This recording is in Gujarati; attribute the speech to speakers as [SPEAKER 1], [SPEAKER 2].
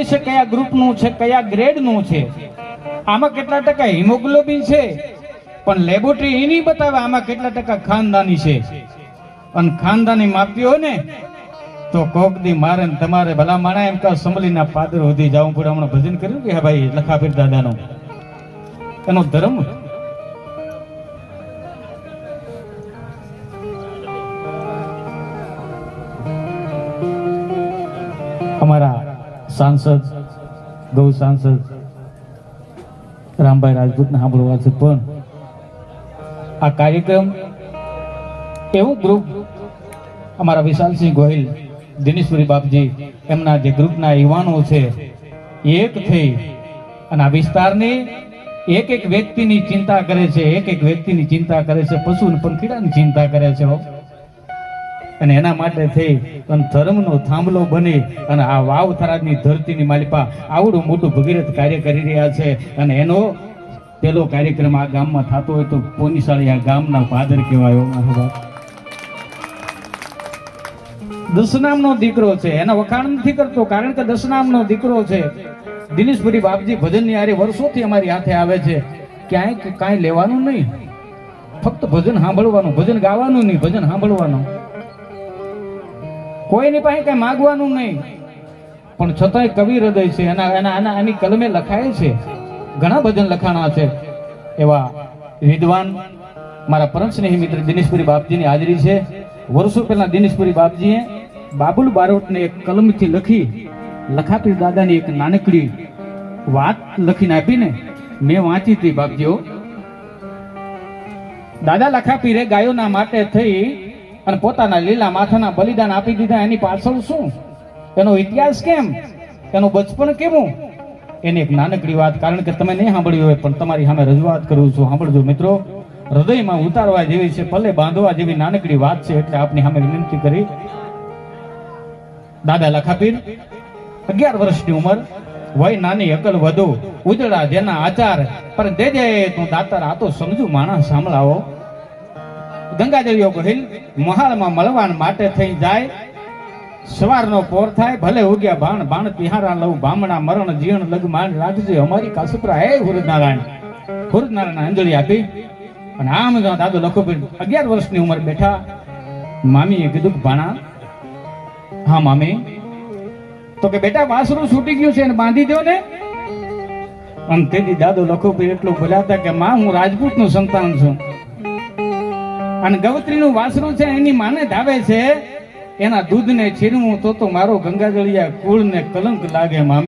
[SPEAKER 1] છે કયા ગ્રુપનું છે, કયા ગ્રેડનું છે, આમાં કેટલા ટકા હિમોગ્લોબિન છે, પણ લેબોરેટરી એ નહીં બતાવે આમાં કેટલા ટકા ખાનદાની છે. અને ખાનદાની માપ્યો ને તો કોક દી મારે ને તમારે ભલા માણા એમ કહો સંભળીના પાદર સુધી જવું પડે. હમણાં ભજન કર્યું કે હા ભાઈ લખાપીર દાદાનો એનો ધર્મ. અમારા સાંસદ ગૌ સાંસદ રામભાઈ રાજપૂતને સાંભળવા છે, પણ આ કાર્યક્રમ એવું ગ્રુપ અમારા વિશાલસિંહ ગોહિલ, દિનેશપુરી બાપજી, એમના જે ગ્રુપના યુવાનો છે એક થઈ અને આ વિસ્તારની એક એક વ્યક્તિની ચિંતા કરે છે, એક એક વ્યક્તિની ચિંતા કરે છે, પશુ અને પંખીડાની ચિંતા કરે છે. અને એના માટે થઈ અને ધર્મનો થાંભલો બની અને આ વાવ થરાદની ધરતીની માલિપા આવડું મોટું ભગીરથ કાર્ય કરી રહ્યા છે. અને એનો પેલો કાર્યક્રમ આ ગામમાં થતો હોય તો પોનીસાળી આ ગામના પાદર કહેવાય. દસનામનો દીકરો છે, એના વખાણ નથી કરતો, કારણ કે દસનામનો દીકરો છે. દિનેશપુરી બાપજી ભજનની હારે વર્ષોથી અમારી હાથે આવે છે. ક્યાંય કાંઈ લેવાનું નહીં, ફક્ત ભજન સાંભળવાનું, ભજન ગાવાનું નહીં, ભજન સાંભળવાનું. કોઈની પાસે કઈ માગવાનું નહીં, પણ છતાંય કવિ હૃદય છે. એની કલમે લખાય છે, ઘણા ભજન લખાણા છે. એવા વિદ્વાન મારા પરમ સ્નેહી મિત્ર દિનેશપુરી બાપજીની હાજરી છે. વર્ષો પહેલા દિનેશપુરી બાપજીએ બાબુલ બારોટને એક કલમથી લખી લખાપીર દાદાની એક નાનકડી વાત લખીને આપીને મેં વાંચી હતી. બાપજીઓ, દાદા લખાપીરે ગાયોના માટે થઈ અને પોતાના લીલા માથાના બલિદાન આપી દીધા. એની પાછળ શું, એનો ઇતિહાસ કેમ, એનું બચપણ કેવું, એની એક નાનકડી વાત. કારણ કે તમે નહીં સાંભળ્યું હોય પણ તમારી સામે રજૂઆત કરું છું, સાંભળજો મિત્રો. હૃદયમાં ઉતારવા જેવી છે, પલ્લે બાંધવા જેવી નાનકડી વાત છે, એટલે આપની સામે વિનંતી કરી. દાદા લખાપીર 11 વર્ષની ઉંમર, વય નાની અકલ વધુ, ઉજળા જેના આચાર, પણ દેજે તું દાતાર, આ તો સમજુ માણસ સાંભળાવો. ગંગાજળિયો ગોહિલ મહાલમાં મળવાન માટે થઈ જાય. સવારનો પોર થાય, ભલે ઉગ્યા બાણ, બાણ તિહારા લઉં, બામણા મરણ જીણ લગ માંડ રાખજે અમારી કાસુપરા. હે હુરનારાયણ, હુરનારાયણ અંજલિ આપી. અને આમ દાદો લખોપીર 11 વર્ષની ઉંમર બેઠા. મામીએ કીધું કે ભાણા, હા મામી. તો કે બેટા વાસરું છૂટી ગયું છે એને બાંધી દો ને. અને તેથી દાદો લખોપીર એટલું બોલ્યા કે માં, હું રાજપૂતનું સંતાન છું અને ગવત્રીનું વાસરું છે એની માને ધાવે છે, એના દૂધને છીનવું તો મારો ગંગાજળિયા કુળને કલંક લાગે. મામી